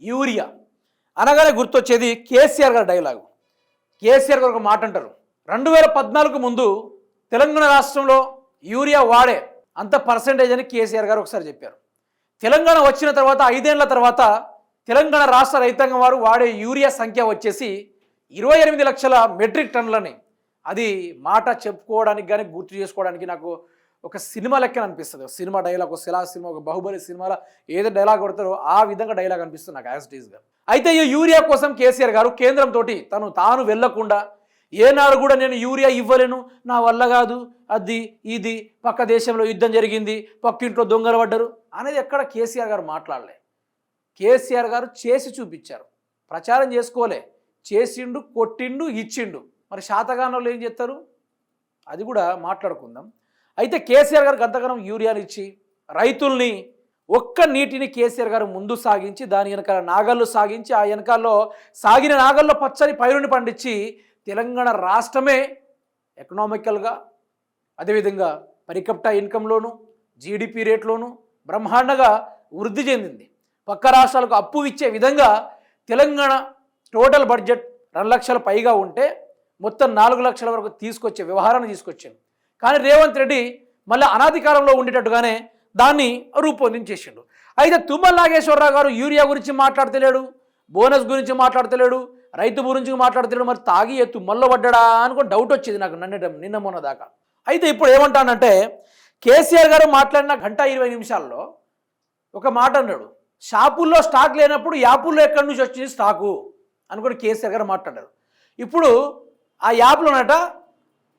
Urea అనగానే గుర్తొచ్చేది కేసీఆర్ గారి డైలాగు. కేసీఆర్ గారు ఒక మాట అంటారు, 2014 ముందు తెలంగాణ రాష్ట్రంలో యూరియా వాడే అంత పర్సెంటేజ్ అని కేసీఆర్ గారు ఒకసారి చెప్పారు. తెలంగాణ వచ్చిన తర్వాత 5 ఏళ్ల తర్వాత తెలంగాణ రాష్ట్ర రైతాంగం వారు వాడే యూరియా సంఖ్య వచ్చేసి 28 లక్షల మెట్రిక్ టన్నులని. అది మాట చెప్పుకోవడానికి కానీ గుర్తు చేసుకోవడానికి నాకు ఒక సినిమా లెక్కన అనిపిస్తుంది. సినిమా డైలాగ్, ఒక శిలా సినిమా, ఒక బాహుబలి సినిమాలో ఏదో డైలాగ్ కొడతారో ఆ విధంగా డైలాగ్ అనిపిస్తుంది నాకు యాజ్ ఇట్ ఈస్గా. అయితే ఈ యూరియా కోసం కేసీఆర్ గారు కేంద్రంతో తాను వెళ్లకుండా ఏనాడు కూడా నేను యూరియా ఇవ్వలేను, నా వల్ల కాదు, అది ఇది, పక్క దేశంలో యుద్ధం జరిగింది, పక్కింట్లో దొంగలు పడ్డరు అనేది ఎక్కడ కేసీఆర్ గారు మాట్లాడలే. కేసీఆర్ గారు చేసి చూపించారు, ప్రచారం చేసుకోలే, చేసిండు, కొట్టిండు, ఇచ్చిండు. మరి శాతగానంలో ఏం చేస్తారు అది కూడా మాట్లాడుకుందాం. అయితే కేసీఆర్ గారికి అంతగానం యూరియాలు ఇచ్చి రైతుల్ని ఒక్క నీటిని కేసీఆర్ గారు ముందు సాగించి దాని వెనకాల నాగళ్ళు సాగించి ఆ వెనకాల్లో సాగిన నాగల్లో పచ్చని పైరుని పండించి తెలంగాణ రాష్ట్రమే ఎకనామికల్గా అదేవిధంగా పరికప్టా ఇన్కంలోను జీడిపి రేట్లోనూ బ్రహ్మాండంగా వృద్ధి చెందింది. పక్క రాష్ట్రాలకు అప్పు ఇచ్చే విధంగా తెలంగాణ టోటల్ బడ్జెట్ 2 లక్షల పైగా ఉంటే మొత్తం 4 లక్షల వరకు తీసుకొచ్చే వ్యవహారాన్ని తీసుకొచ్చాను. కానీ రేవంత్ రెడ్డి మళ్ళీ అనాధికారంలో ఉండేటట్టుగానే దాన్ని రూపొందించేసిండు. అయితే తుమ్మల నాగేశ్వరరావు గారు యూరియా గురించి మాట్లాడతలేడు, బోనస్ గురించి మాట్లాడతలేడు, రైతు గురించి మాట్లాడతలేడు. మరి తాగి తుమ్మల్లో పడ్డా అనుకుని డౌట్ వచ్చేది నాకు నిన్న మొన్న దాకా. అయితే ఇప్పుడు ఏమంటానంటే కేసీఆర్ గారు మాట్లాడిన 1:20 నిమిషాల్లో ఒక మాట అన్నాడు, షాపుల్లో స్టాక్ లేనప్పుడు యాపుల్లో ఎక్కడి నుంచి వచ్చింది స్టాకు అనుకుని కేసీఆర్ గారు మాట్లాడారు. ఇప్పుడు ఆ యాప్లోనట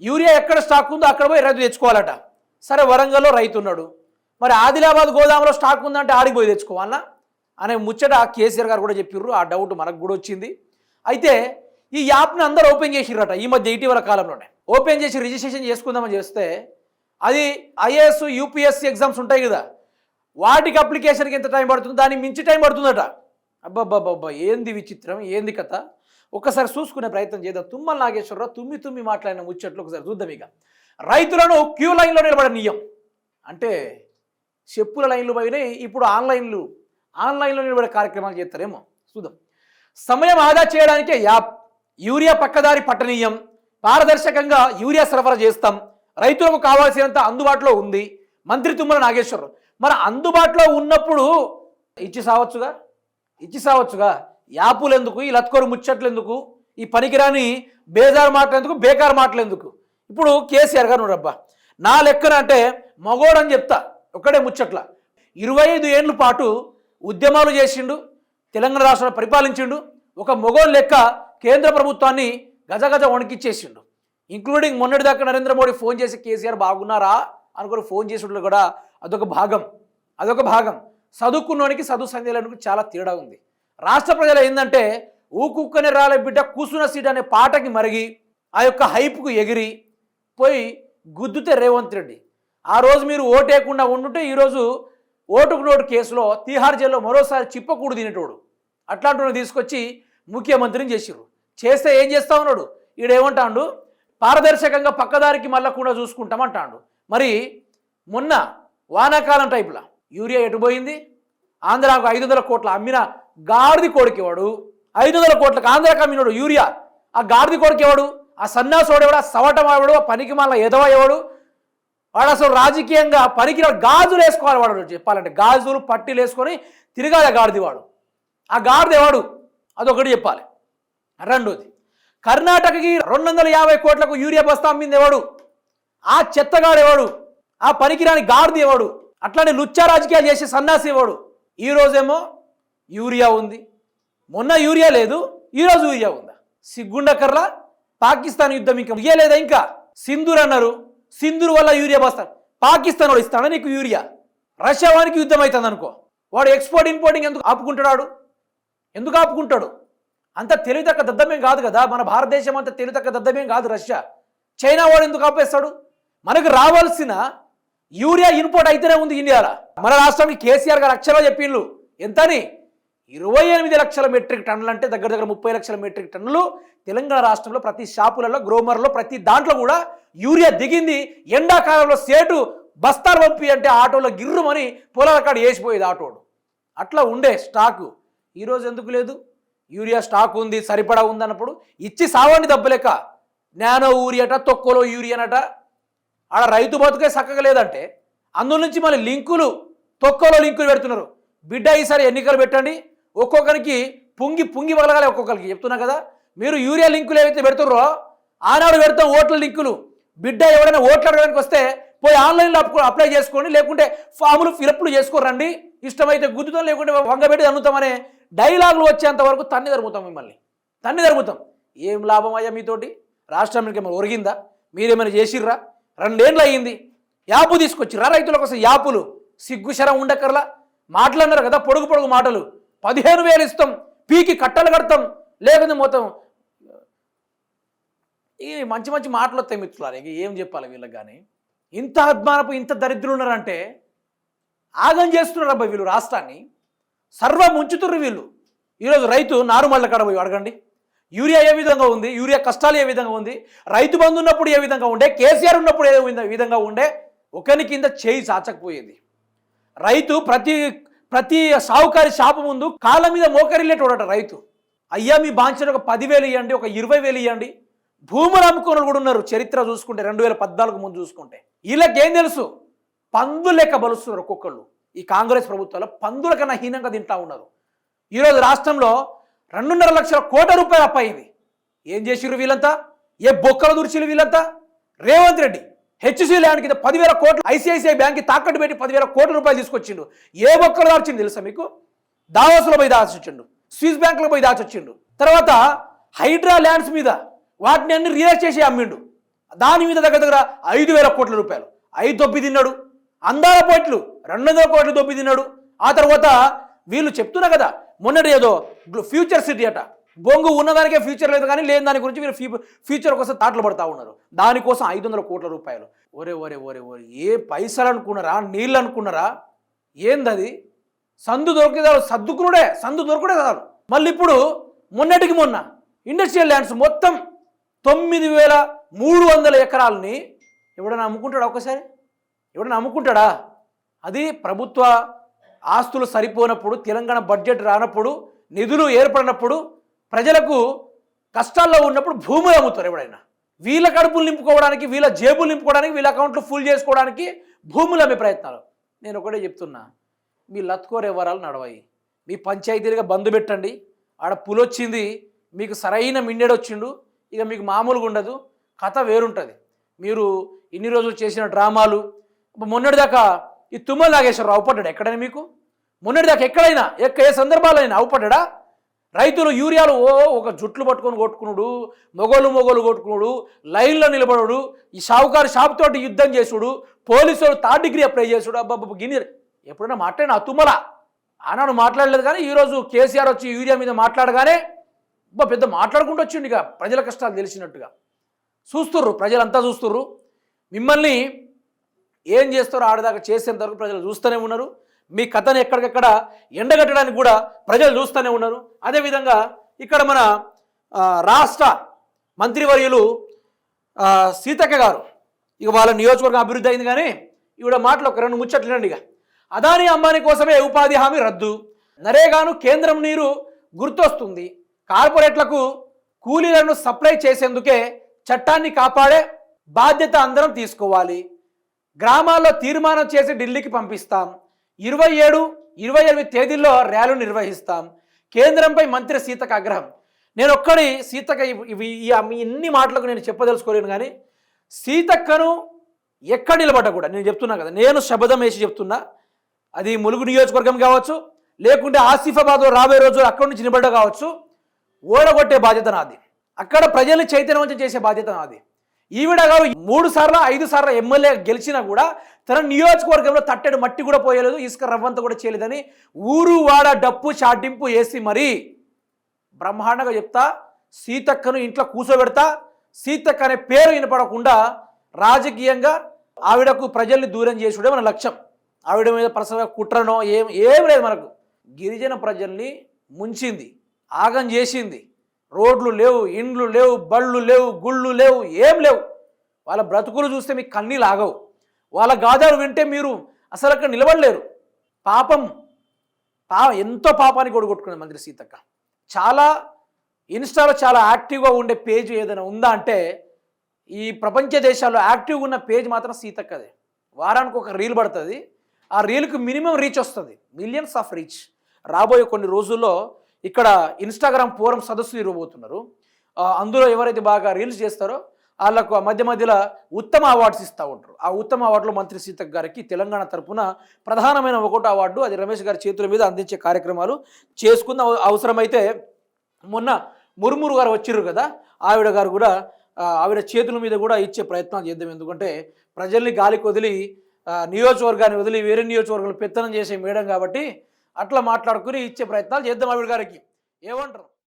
యూరియా ఎక్కడ స్టాక్ ఉందో అక్కడ పోయి రైతు తెచ్చుకోవాలట. సరే, వరంగల్లో రైతు ఉన్నాడు, మరి ఆదిలాబాద్ గోదాంలో స్టాక్ ఉందంటే ఆడికి పోయి తెచ్చుకోవాలా అనే ముచ్చట కేసీఆర్ గారు కూడా చెప్పిర్రు. ఆ డౌట్ మనకు కూడా వచ్చింది. అయితే ఈ యాప్ని అందరూ ఓపెన్ చేసిర్రట ఈ మధ్య ఇటీవల కాలంలోనే. ఓపెన్ చేసి రిజిస్ట్రేషన్ చేసుకుందామని చేస్తే అది ఐఏఎస్ యూపీఎస్సీ ఎగ్జామ్స్ ఉంటాయి కదా, వాటికి అప్లికేషన్కి ఎంత టైం పడుతుంది, దానికి మించి టైం పడుతుందట. అబ్బాబ్బాబ్బా, ఏంది విచిత్రం, ఏంది కథ, ఒక్కసారి చూసుకునే ప్రయత్నం చేద్దాం. తుమ్మల నాగేశ్వరరావు తుమ్మి మాట్లాడిన ముచ్చట్లు ఒకసారి చూద్దాం. ఇక రైతులను క్యూ లైన్లో నిలబడనీయం అంటే చెప్పుల లైన్లు పోయినాయి, ఇప్పుడు ఆన్లైన్లో నిలబడే కార్యక్రమాలు చేస్తారేమో చూద్దాం. సమయం ఆదా చేయడానికే యాప్, యూరియా పక్కదారి పట్టనీయం, పారదర్శకంగా యూరియా సరఫరా చేస్తాం, రైతులకు కావాల్సినంత అందుబాటులో ఉంది మంత్రి తుమ్మల నాగేశ్వరరావు. మరి అందుబాటులో ఉన్నప్పుడు ఇచ్చి సావచ్చుగా యాపులు ఎందుకు, ఈ లత్కోరు ముచ్చట్లు ఎందుకు, ఈ పనికిరాని బేజారు మాటలు ఎందుకు, బేకారు మాటలు ఎందుకు? ఇప్పుడు కేసీఆర్ గారు రబ్బా నా లెక్కన అంటే మగోడని చెప్తా ఒక్కడే ముచ్చట్ల 25 ఏళ్ళ పాటు ఉద్యమాలు చేసిండు, తెలంగాణ రాష్ట్రాన్ని పరిపాలించిండు, ఒక మొగోడు లెక్క కేంద్ర ప్రభుత్వాన్ని గజగజ వణికిచ్చేసిండు. ఇంక్లూడింగ్ మొన్నటిదాకా నరేంద్ర మోడీ ఫోన్ చేసి కేసీఆర్ బాగున్నారా అనుకుని ఫోన్ చేసినట్లు కూడా అదొక భాగం. చదువుకున్నోనికి చదువు సంధ్యలకు చాలా తేడా ఉంది. రాష్ట్ర ప్రజలు ఏంటంటే ఊకుక్కనే రాలే బిడ్డ కూసున్న సీట్ అనే పాటకి మరిగి ఆ యొక్క హైప్కు ఎగిరి పోయి గుద్దుతే రేవంత్ రెడ్డి. ఆ రోజు మీరు ఓటేయకుండా ఉండుంటే ఈరోజు ఓటుకు నోటు కేసులో తీహార్ జైల్లో మరోసారి చిప్పకూడు తినేటోడు. అట్లాంటి తీసుకొచ్చి ముఖ్యమంత్రిని చేసిర్రు. చేస్తే ఏం చేస్తా ఉన్నాడు, ఈడేమంటాడు, పారదర్శకంగా పక్కదారికి మళ్ళకుండా చూసుకుంటామంటాడు. మరి మొన్న వానాకాలం టైపులా యూరియా ఎటుపోయింది? ఆంధ్రాకు 500 కోట్ల అమ్మిన గాడిది కోడికేవాడు, 500 కోట్లకు ఆంధ్రాకు అమ్మినోడు యూరియా. ఆ గాడిది కోడికేవాడు, ఆ సన్నాసోడేవాడు, ఆ సవటమావాడు, ఆ పనికి మళ్ళీ ఎదవయ్యేవాడు. వాడు అసలు రాజకీయంగా పనికిరాడు. గాజులు వేసుకోవాలి వాడు, చెప్పాలంటే గాజులు పట్టీలు వేసుకొని తిరగాలి గాడిది వాడు. ఆ గాడిది ఎవడు అదొకటి చెప్పాలి. రెండోది, కర్ణాటకకి 250 కోట్లకు యూరియా బస్తా అమ్మింది ఎవడు? ఆ చెత్తగాడు ఎవడు? ఆ పనికిరాని గాడిది ఎవడు? అట్లానే లుచ్చా రాజకీయాలు చేసే సన్నాసి ఎవడు? ఈరోజేమో యూరియా ఉంది, మొన్న యూరియా లేదు, ఈరోజు యూరియా ఉందా? సిగ్గుండకర్లా. పాకిస్తాన్ యుద్ధం ఇంకా ముగియలేదా? ఇంకా సింధూర్ అన్నారు, సింధూర్ వల్ల యూరియా బస్తాడు. పాకిస్తాన్ వాడు ఇస్తాడా నీకు యూరియా? రష్యా వానికి యుద్ధం అవుతుంది అనుకో, వాడు ఎక్స్పోర్ట్ ఇంపోర్టింగ్ ఎందుకు ఆపుకుంటాడు? ఎందుకు ఆపుకుంటాడు? అంత తెలివితక్క దద్దమేం కాదు కదా మన భారతదేశం, అంత తెలివితక్క దద్దమేం కాదు రష్యా. చైనా వాడు ఎందుకు ఆపేస్తాడు? మనకు రావాల్సిన యూరియా ఇంపోర్ట్ అయితేనే ఉంది ఇండియాలో. మన రాష్ట్రానికి కేసీఆర్ గారు అక్షరాలు చెప్పిండ్రు ఎంతని, 28 లక్షల మెట్రిక్ టన్నులు అంటే దగ్గర 30 లక్షల మెట్రిక్ టన్నులు తెలంగాణ రాష్ట్రంలో ప్రతి షాపులలో, గ్రోమర్లో, ప్రతి దాంట్లో కూడా యూరియా దిగింది. ఎండాకాలంలో సేటు బస్తాలు పంపి అంటే ఆటోలో గిర్రుమని పొలాల కాడ వేసిపోయేది ఆటోడు. అట్లా ఉండే స్టాకు. ఈరోజు ఎందుకు లేదు? యూరియా స్టాక్ ఉంది, సరిపడా ఉంది అన్నప్పుడు ఇచ్చి సావండి దెబ్బలేక. నానో యూరియట, తొక్కలో యూరియానట. ఆడ రైతు బతుకే చక్కగా లేదంటే అందులో నుంచి మళ్ళీ లింకులు, తొక్కలో లింకులు పెడుతున్నారు. బిడ్డ ఈసారి ఎన్నికలు పెట్టండి, ఒక్కొక్కరికి పుంగి పుంగి వలగాలి. ఒక్కొక్కరికి చెప్తున్నా కదా, మీరు యూరియా లింకులు ఏవైతే పెడుతున్నారో ఆనాడు పెడతాం ఓట్ల లింకులు. బిడ్డ ఎవరైనా ఓట్లు అడగడానికి వస్తే పోయి ఆన్లైన్లో అప్లై చేసుకోండి, లేకుంటే ఫాములు ఫిలప్లు చేసుకోరండి, ఇష్టమైతే గుద్దుతాం, లేకుంటే వంగబెట్టి తన్నుతామనే డైలాగులు వచ్చేంత వరకు తన్ని తరుగుతాం, మిమ్మల్ని తన్ని తరుగుతాం. ఏం లాభం అయ్యా మీతోటి? రాష్ట్రానికి ఏమైనా ఒరిగిందా? మీరేమైనా చేసిర్రా? 2 ఏళ్ళు అయ్యింది. యాపు తీసుకొచ్చిర్రా రైతుల కోసం? యాపులు సిగ్గుశరం ఉండక్కర్లా. మాటలన్నారు కదా, పొడుగు పొడుగు మాటలు. 15,000 ఇస్తాం, పీకి కట్టలు కడతాం, లేకపోతే మొత్తం ఈ మంచి మంచి మాటలు వస్తాయి మిత్రులారా. ఇక ఏం చెప్పాలి వీళ్ళకి? కానీ ఇంత అద్మానపు, ఇంత దరిద్రులు ఉన్నారంటే ఆగం చేస్తున్నారు అబ్బాయి వీళ్ళు రాష్ట్రాన్ని. సర్వం ఉంచుతుర్రు వీళ్ళు. ఈరోజు రైతు నారుమళ్ళ కాడ పోయి అడగండి, యూరియా ఏ విధంగా ఉంది, యూరియా కష్టాలు ఏ విధంగా ఉంది, రైతు బంధు ఉన్నప్పుడు ఏ విధంగా ఉండే, కేసీఆర్ ఉన్నప్పుడు ఏ విధంగా ఉండే, ఒకరి కింద చేయి చాచకపోయేది. రైతు ప్రతి సావుకారి షాపు ముందు కాళ్ళ మీద మోకరిల్లేటోడట రైతు. అయ్యా మీ బాంచను ఒక 10,000 ఇవ్వండి, ఒక 20,000 ఇవ్వండి. భూములు అమ్ముకోని కూడా ఉన్నారు చరిత్ర చూసుకుంటే, 2014 ముందు చూసుకుంటే. వీళ్ళకేం తెలుసు? పందులు లెక్క బలుస్తున్నారు ఒక్కొక్కళ్ళు. ఈ కాంగ్రెస్ ప్రభుత్వంలో పందుల కన్నా హీనంగా తింటా ఉన్నారు. ఈరోజు రాష్ట్రంలో 2.5 లక్షల కోట్ల రూపాయలు అప్పయింది. ఏం చేసిర్రు వీళ్ళంతా? ఏ బొక్కలు దుర్చిలు వీళ్ళంతా? రేవంత్ రెడ్డి హెచ్సి ల్యాండ్ కింద 10,000 కోట్లు ఐసిఐసిఐ బ్యాంక్కి తాకట్టు పెట్టి 10,000 కోట్ల రూపాయలు తీసుకొచ్చిండు. ఏ బొక్కలు దాచిండు తెలుసా మీకు? దావోస్లో పోయి దాచొచ్చిండు, స్విస్ బ్యాంకులో పోయి దాచొచ్చిండు. తర్వాత హైడ్రా ల్యాండ్స్ మీద వాటిని అన్ని రియలైజ్ చేసి అమ్మిండు. దాని మీద దగ్గర 5,000 కోట్ల రూపాయలు అవి దొబ్బి తిన్నాడు. అందాల పోట్లు 200 కోట్లు దొబ్బి తిన్నాడు. ఆ తర్వాత వీళ్ళు చెప్తున్నా కదా, మొన్నటి ఏదో ఫ్యూచర్ సిటీ అట. బొంగు ఉన్నదానికే ఫ్యూచర్ లేదు, కానీ లేని దాని గురించి వీళ్ళు ఫ్యూచర్ కోసం తాటలు పడతా ఉన్నారు. దానికోసం 500 కోట్ల రూపాయలు. ఒరే ఒరే ఒరే ఒరే, ఏ పైసలు అనుకున్నారా, నీళ్ళు అనుకున్నారా? ఏందది? సందు దొరికితే సర్దుకునుడే, సందు దొరకడే చాలు. మళ్ళీ ఇప్పుడు మొన్నటికి మొన్న ఇండస్ట్రియల్ ల్యాండ్స్ మొత్తం 9,300 ఎకరాలని ఎవడైనా అమ్ముకుంటాడా? ఒకసారి ఎవడైనా అమ్ముకుంటాడా? అది ప్రభుత్వ ఆస్తులు సరిపోనప్పుడు, తెలంగాణ బడ్జెట్ రానప్పుడు, నిధులు ఏర్పడినప్పుడు, ప్రజలకు కష్టాల్లో ఉన్నప్పుడు భూములు అమ్ముతారు ఎవడైనా. వీళ్ళ కడుపులు నింపుకోవడానికి, వీళ్ళ జేబులు నింపుకోవడానికి, వీళ్ళ అకౌంట్లు ఫుల్ చేసుకోవడానికి భూములు అమ్మే ప్రయత్నాలు. నేను ఒకటే చెప్తున్నా, మీ లత్కోర్ వ్యవహారాలు నడవాయి. మీ పంచాయతీలుగా బంద్ పెట్టండి. ఆడ పులొచ్చింది, మీకు సరైన మిన్నెడొచ్చిండు, ఇక మీకు మామూలుగా ఉండదు, కథ వేరుంటుంది. మీరు ఇన్ని రోజులు చేసిన డ్రామాలు, మొన్నటిదాకా ఈ తుమ్మల నాగేశ్వరరావు అవుపడ్డాడు ఎక్కడైనా? మీకు మొన్నటిదాకా ఎక్కడైనా ఏ సందర్భాలైనా అవుపడ్డా? రైతులు యూరియాలు ఒక జుట్లు పట్టుకొని కొట్టుకున్నాడు, మొగోలు కొట్టుకున్నాడు, లైన్లో నిలబడు, ఈ షావుకారు షాపుతోటి యుద్ధం చేసుడు, పోలీసులు 3rd డిగ్రీ అప్లై చేసుడు. అబ్బాబ్బా గిన్నె ఎప్పుడైనా మాట్లాడినా తుమ్మల? ఆనాడు మాట్లాడలేదు, కానీ ఈరోజు కేసీఆర్ వచ్చి యూరియా మీద మాట్లాడగానే పెద్ద మాట్లాడుకుంటూ వచ్చిండు. ఇక ప్రజల కష్టాలు తెలిసినట్టుగా చూస్తుర్రు, ప్రజలంతా చూస్తుర్రు. మిమ్మల్ని ఏం చేస్తారో ఆడదాకా చేసేంతవరకు ప్రజలు చూస్తూనే ఉన్నారు. మీ కథను ఎక్కడికక్కడ ఎండగట్టడానికి కూడా ప్రజలు చూస్తూనే ఉన్నారు. అదేవిధంగా ఇక్కడ మన రాష్ట్ర మంత్రివర్యులు సీతక్క గారు, ఇక వాళ్ళ నియోజకవర్గం అభివృద్ధి అయింది, కానీ ఈవిడ మాటలు ఒక 2 ముచ్చట్లేండి. ఇక అదానీ అంబానీ కోసమే ఉపాధి హామీ రద్దు, నరేగాను కేంద్రం నీరు గుర్తొస్తుంది, కార్పొరేట్లకు కూలీలను సప్లై చేసేందుకే చట్టాన్ని కాపాడే బాధ్యత అందరం తీసుకోవాలి, గ్రామాల్లో తీర్మానం చేసి ఢిల్లీకి పంపిస్తాం, 27, 28 తేదీల్లో ర్యాలీ నిర్వహిస్తాం, కేంద్రంపై మంత్రి సీతక్క ఆగ్రహం. నేను ఒక్కడి సీతక్క ఇన్ని మాటలకు నేను చెప్పదలుచుకోలేను, కానీ సీతక్కను ఎక్కడ నిలబడ్డా కూడా నేను చెప్తున్నా కదా, నేను శబదం వేసి చెప్తున్నా, అది ములుగు నియోజకవర్గం కావచ్చు, లేకుంటే ఆసిఫాబాద్లో రాబోయే రోజులు అక్కడి నుంచి నిలబడ్డ కావచ్చు, ఓడగొట్టే బాధ్యత నాది, అక్కడ ప్రజల్ని చైతన్యవంతం చేసే బాధ్యత నాది. ఈవిడ గారు 3 సార్లు 5 సార్లు ఎమ్మెల్యే గెలిచినా కూడా తన నియోజకవర్గంలో తట్టెడు మట్టి కూడా పోయలేదు, ఇసుక రవ్వంత కూడా చేయలేదని ఊరు వాడ డప్పు చాటింపు వేసి మరీ బ్రహ్మాండంగా చెప్తా, సీతక్కను ఇంట్లో కూర్చోబెడతా, సీతక్క అనే పేరు వినపడకుండా రాజకీయంగా ఆవిడకు ప్రజల్ని దూరం చేసుడే మన లక్ష్యం. ఆవిడ మీద పర్సనల్గా కుట్రనో ఏం లేదు మనకు. గిరిజన ప్రజల్ని ముంచింది, ఆగం చేసింది. రోడ్లు లేవు, ఇండ్లు లేవు, బళ్ళు లేవు, గుళ్ళు లేవు, ఏం లేవు. వాళ్ళ బ్రతుకులు చూస్తే మీకు కన్నీళ్ళు ఆగవు. వాళ్ళ గాథలు వింటే మీరు అసలు అక్కడ నిలబడలేరు. ఎంతో పాపానికి ఒడగొట్టుకున్నది మంత్రి సీతక్క. చాలా ఇన్స్టాలో చాలా యాక్టివ్గా ఉండే పేజ్ ఏదైనా ఉందా అంటే ఈ ప్రపంచ దేశాల్లో యాక్టివ్గా ఉన్న పేజ్ మాత్రం సీతక్కదే. వారానికి ఒక రీల్ పడుతుంది, ఆ రీల్కి మినిమం రీచ్ వస్తుంది, మిలియన్స్ ఆఫ్ రీచ్. రాబోయే కొన్ని రోజుల్లో ఇక్కడ ఇన్స్టాగ్రామ్ ఫోరం సదస్సు ఇవ్వబోతున్నారు. అందులో ఎవరైతే బాగా రీల్స్ చేస్తారో వాళ్ళకు మధ్య మధ్యలో ఉత్తమ అవార్డ్స్ ఇస్తూ ఉంటారు. ఆ ఉత్తమ అవార్డులో మంత్రి సీతక్క గారికి తెలంగాణ తరఫున ప్రధానమైన ఒకటో అవార్డు అది రమేష్ గారి చేతుల మీద అందించే కార్యక్రమాలు చేసుకున్న. అవసరమైతే మొన్న ముర్మురు గారు వచ్చిర్రు కదా, ఆవిడ గారు కూడా ఆవిడ చేతుల మీద కూడా ఇచ్చే ప్రయత్నాలు చేద్దాం. ఎందుకంటే ప్రజల్ని గాలికి వదిలి నియోజకవర్గాన్ని వదిలి వేరే నియోజకవర్గాలు పెత్తనం చేసే మేడం కాబట్టి అట్లా మాట్లాడుకుని ఇచ్చే ప్రయత్నాలు చేద్దాం ఆవిడ గారికి. ఏమంటారు?